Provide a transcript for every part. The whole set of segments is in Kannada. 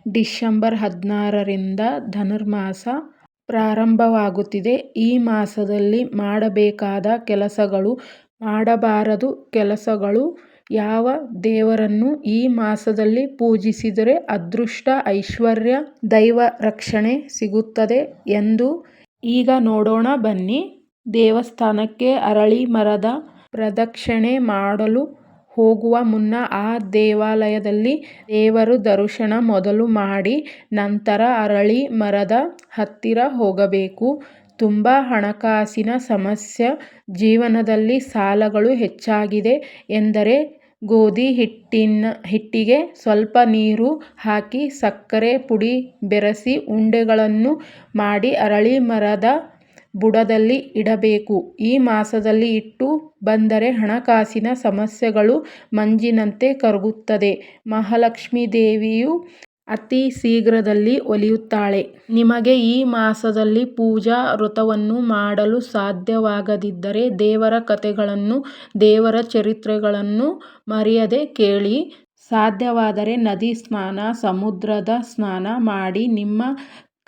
ಡಿಸೆಂಬರ್ 16ರಿಂದ ಧನುರ್ಮಾಸ ಪ್ರಾರಂಭವಾಗುತ್ತಿದೆ. ಈ ಮಾಸದಲ್ಲಿ ಮಾಡಬೇಕಾದ ಕೆಲಸಗಳು, ಮಾಡಬಾರದ ಕೆಲಸಗಳು, ಯಾವ ದೇವರನ್ನು ಈ ಮಾಸದಲ್ಲಿ ಪೂಜಿಸಿದರೆ ಅದೃಷ್ಟ, ಐಶ್ವರ್ಯ, ದೈವ ರಕ್ಷಣೆ ಸಿಗುತ್ತದೆ ಎಂದು ಈಗ ನೋಡೋಣ ಬನ್ನಿ. ದೇವಸ್ಥಾನಕ್ಕೆ ಅರಳಿ ಮರದ ಪ್ರದಕ್ಷಿಣೆ ಮಾಡಲು ಹೋಗುವ ಮುನ್ನ ಆ ದೇವಾಲಯದಲ್ಲಿ ದೇವರ ದರ್ಶನ ಮೊದಲು ಮಾಡಿ ನಂತರ ಅರಳಿ ಮರದ ಹತ್ತಿರ ಹೋಗಬೇಕು. ತುಂಬ ಹಣಕಾಸಿನ ಸಮಸ್ಯೆ, ಜೀವನದಲ್ಲಿ ಸಾಲಗಳು ಹೆಚ್ಚಾಗಿದೆ ಎಂದರೆ ಗೋಧಿ ಹಿಟ್ಟಿಗೆ ಸ್ವಲ್ಪ ನೀರು ಹಾಕಿ ಸಕ್ಕರೆ ಪುಡಿ ಬೆರೆಸಿ ಉಂಡೆಗಳನ್ನು ಮಾಡಿ ಅರಳಿ ಮರದ ಬುಡದಲ್ಲಿ ಇಡಬೇಕು. ಈ ಮಾಸದಲ್ಲಿ ಇಟ್ಟು ಬಂದರೆ ಹಣಕಾಸಿನ ಸಮಸ್ಯೆಗಳು ಮಂಜಿನಂತೆ ಕರಗುತ್ತದೆ. ಮಹಾಲಕ್ಷ್ಮೀ ದೇವಿಯು ಅತಿ ಶೀಘ್ರದಲ್ಲಿ ಒಲಿಯುತ್ತಾಳೆ. ನಿಮಗೆ ಈ ಮಾಸದಲ್ಲಿ ಪೂಜಾ ವ್ರತವನ್ನು ಮಾಡಲು ಸಾಧ್ಯವಾಗದಿದ್ದರೆ ದೇವರ ಕಥೆಗಳನ್ನು, ದೇವರ ಚರಿತ್ರೆಗಳನ್ನು ಮರೆಯದೆ ಕೇಳಿ. ಸಾಧ್ಯವಾದರೆ ನದಿ ಸ್ನಾನ, ಸಮುದ್ರದ ಸ್ನಾನ ಮಾಡಿ ನಿಮ್ಮ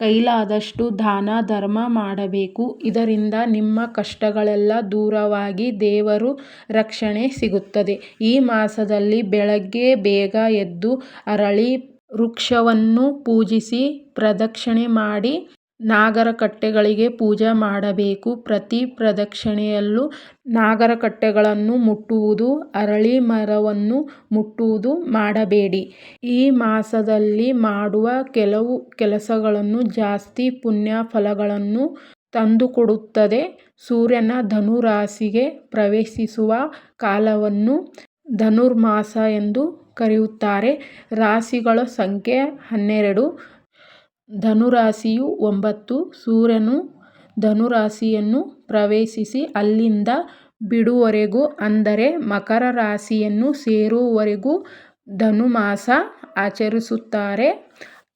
ಕೈಲಾದಷ್ಟು ದಾನ ಧರ್ಮ ಮಾಡಬೇಕು. ಇದರಿಂದ ನಿಮ್ಮ ಕಷ್ಟಗಳೆಲ್ಲ ದೂರವಾಗಿ ದೇವರ ರಕ್ಷಣೆ ಸಿಗುತ್ತದೆ. ಈ ಮಾಸದಲ್ಲಿ ಬೆಳಗ್ಗೆ ಬೇಗ ಎದ್ದು ಅರಳಿ ವೃಕ್ಷವನ್ನು ಪೂಜಿಸಿ ಪ್ರದಕ್ಷಿಣೆ ಮಾಡಿ ನಾಗರಕಟ್ಟೆಗಳಿಗೆ ಪೂಜೆ ಮಾಡಬೇಕು. ಪ್ರತಿ ಪ್ರದಕ್ಷಿಣೆಯಲ್ಲೂ ನಾಗರಕಟ್ಟೆಗಳನ್ನು ಮುಟ್ಟುವುದು, ಅರಳಿ ಮರವನ್ನು ಮುಟ್ಟುವುದು ಮಾಡಬೇಡಿ. ಈ ಮಾಸದಲ್ಲಿ ಮಾಡುವ ಕೆಲವು ಕೆಲಸಗಳು ಜಾಸ್ತಿ ಪುಣ್ಯ ಫಲಗಳನ್ನು ತಂದುಕೊಡುತ್ತದೆ. ಸೂರ್ಯನ ಧನು ರಾಶಿಗೆ ಪ್ರವೇಶಿಸುವ ಕಾಲವನ್ನು ಧನುರ್ಮಾಸ ಎಂದು ಕರೆಯುತ್ತಾರೆ. ರಾಶಿಗಳ ಸಂಖ್ಯೆ 12. ಧನುರಾಶಿಯು 9. ಸೂರ್ಯನು ಧನುರಾಶಿಯನ್ನು ಪ್ರವೇಶಿಸಿ ಅಲ್ಲಿಂದ ಬಿಡುವವರೆಗೂ ಅಂದರೆ ಮಕರ ರಾಶಿಯನ್ನು ಸೇರುವವರೆಗೂ ಧನುರ್ಮಾಸ ಆಚರಿಸುತ್ತಾರೆ.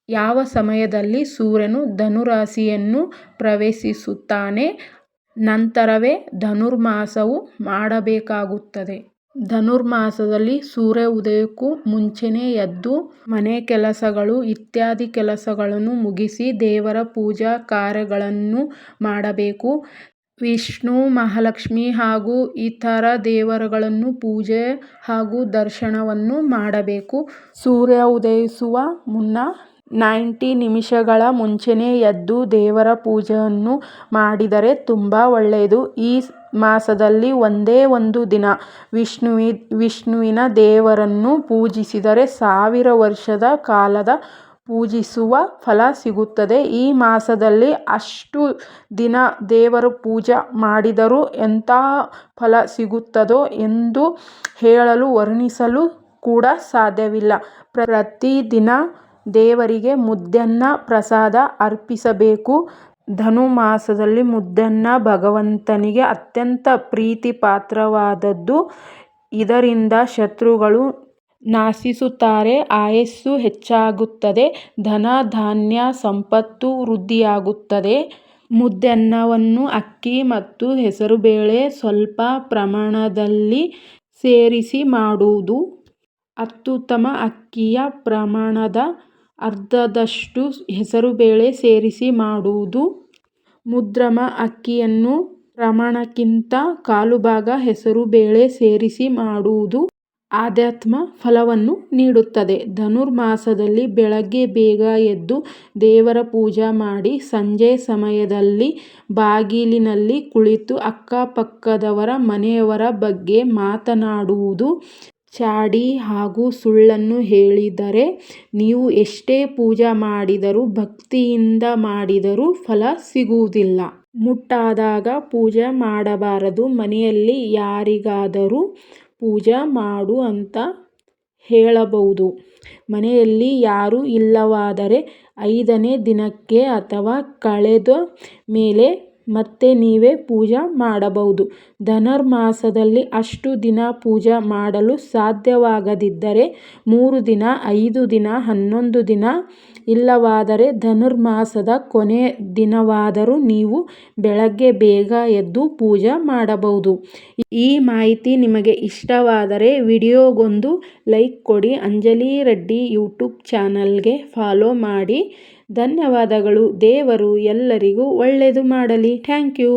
ಯಾವ ಸಮಯದಲ್ಲಿ ಸೂರ್ಯನು ಧನುರಾಶಿಯನ್ನು ಪ್ರವೇಶಿಸುತ್ತಾನೆ ನಂತರವೇ ಧನುರ್ಮಾಸವು ಮಾಡಬೇಕಾಗುತ್ತದೆ. ಧನುರ್ಮಾಸದಲ್ಲಿ ಸೂರ್ಯ ಉದಯಕ್ಕೂ ಮುಂಚೆನೇ ಎದ್ದು ಮನೆ ಕೆಲಸಗಳು ಇತ್ಯಾದಿ ಕೆಲಸಗಳನ್ನು ಮುಗಿಸಿ ದೇವರ ಪೂಜಾ ಕಾರ್ಯಗಳನ್ನು ಮಾಡಬೇಕು. ವಿಷ್ಣು, ಮಹಾಲಕ್ಷ್ಮಿ ಹಾಗೂ ಇತರ ದೇವರುಗಳ ಪೂಜೆ ಹಾಗೂ ದರ್ಶನವನ್ನು ಮಾಡಬೇಕು. ಸೂರ್ಯ ಉದಯಿಸುವ ಮುನ್ನ 90 ನಿಮಿಷಗಳ ಮುಂಚೆನೇ ಎದ್ದು ದೇವರ ಪೂಜೆಯನ್ನು ಮಾಡಿದರೆ ತುಂಬ ಒಳ್ಳೆಯದು. ಈ ಮಾಸದಲ್ಲಿ ಒಂದೇ ಒಂದು ದಿನ ವಿಷ್ಣುವಿನ ದೇವರನ್ನು ಪೂಜಿಸಿದರೆ 1000 ವರ್ಷದ ಕಾಲ ಪೂಜಿಸುವ ಫಲ ಸಿಗುತ್ತದೆ. ಈ ಮಾಸದಲ್ಲಿ ಅಷ್ಟು ದಿನ ದೇವರ ಪೂಜೆ ಮಾಡಿದರೂ ಎಂತಹ ಫಲ ಸಿಗುತ್ತದೋ ಎಂದು ಹೇಳಲು ವರ್ಣಿಸಲು ಕೂಡ ಸಾಧ್ಯವಿಲ್ಲ. ಪ್ರತಿದಿನ ದೇವರಿಗೆ ಮುದ್ದನ್ನ ಪ್ರಸಾದ ಅರ್ಪಿಸಬೇಕು. ಧನುರ್ಮಾಸದಲ್ಲಿ ಮುದ್ದನ್ನ ಭಗವಂತನಿಗೆ ಅತ್ಯಂತ ಪ್ರೀತಿ ಪಾತ್ರವಾದದ್ದು. ಇದರಿಂದ ಶತ್ರುಗಳು ನಾಶಿಸುತ್ತಾರೆ, ಆಯಸ್ಸು ಹೆಚ್ಚಾಗುತ್ತದೆ, ಧನ ಧಾನ್ಯ ಸಂಪತ್ತು ವೃದ್ಧಿಯಾಗುತ್ತದೆ. ಮುದ್ದನ್ನವನ್ನು ಅಕ್ಕಿ ಮತ್ತು ಹೆಸರುಬೇಳೆ ಸ್ವಲ್ಪ ಪ್ರಮಾಣದಲ್ಲಿ ಸೇರಿಸಿ ಮಾಡುವುದು ಅತ್ಯುತ್ತಮ. ಅಕ್ಕಿಯ ಪ್ರಮಾಣದ ಅರ್ಧದಷ್ಟು ಹೆಸರುಬೇಳೆ ಸೇರಿಸಿ ಮಾಡುವುದು ಉತ್ತಮ. ಅಕ್ಕಿಯ ಪ್ರಮಾಣಕ್ಕಿಂತ ಕಾಲುಭಾಗ ಹೆಸರುಬೇಳೆ ಸೇರಿಸಿ ಮಾಡುವುದು ಅತ್ಯುತ್ತಮ ಫಲವನ್ನು ನೀಡುತ್ತದೆ. ಧನುರ್ಮಾಸದಲ್ಲಿ ಬೆಳಗ್ಗೆ ಬೇಗ ಎದ್ದು ದೇವರ ಪೂಜೆ ಮಾಡಿ ಸಂಜೆ ಸಮಯದಲ್ಲಿ ಬಾಗಿಲಿನಲ್ಲಿ ಕುಳಿತು ಅಕ್ಕಪಕ್ಕದವರ ಮನೆಯವರ ಬಗ್ಗೆ ಮಾತನಾಡುವುದು ಚಾಡಿ ಹಾಗೂ ಸುಳ್ಳನ್ನು ಹೇಳಿದರೆ ನೀವು ಎಷ್ಟೇ ಪೂಜೆ ಮಾಡಿದರೂ ಭಕ್ತಿಯಿಂದ ಮಾಡಿದರೂ ಫಲ ಸಿಗುವುದಿಲ್ಲ. ಮುಟ್ಟಾದಾಗ ಪೂಜೆ ಮಾಡಬಾರದು. ಮನೆಯಲ್ಲಿ ಯಾರಿಗಾದರೂ ಪೂಜೆ ಮಾಡು ಅಂತ ಹೇಳಬಹುದು. ಮನೆಯಲ್ಲಿ ಯಾರೂ ಇಲ್ಲವಾದರೆ 5ನೇ ದಿನಕ್ಕೆ ಅಥವಾ ಕಳೆದ ಮೇಲೆ ಮತ್ತೆ ನೀವೇ ಪೂಜೆ ಮಾಡಬಹುದು. ಧನುರ್ಮಾಸದಲ್ಲಿ ಅಷ್ಟು ದಿನ ಪೂಜೆ ಮಾಡಲು ಸಾಧ್ಯವಾಗದಿದ್ದರೆ 3 ದಿನ, 5 ದಿನ, 11 ದಿನ ಇಲ್ಲವಾದರೆ ಧನುರ್ಮಾಸದ ಕೊನೆ ದಿನವಾದರೂ ನೀವು ಬೆಳಗ್ಗೆ ಬೇಗ ಎದ್ದು ಪೂಜೆ ಮಾಡಬಹುದು. ಈ ಮಾಹಿತಿ ನಿಮಗೆ ಇಷ್ಟವಾದರೆ ವಿಡಿಯೋಗೊಂದು ಲೈಕ್ ಕೊಡಿ. ಅಂಜಲಿ ರೆಡ್ಡಿ ಯೂಟ್ಯೂಬ್ ಚಾನಲ್ಗೆ ಫಾಲೋ ಮಾಡಿ. ಧನ್ಯವಾದಗಳು. ದೇವರು ಎಲ್ಲರಿಗೂ ಒಳ್ಳೆಯದು ಮಾಡಲಿ. Thank you.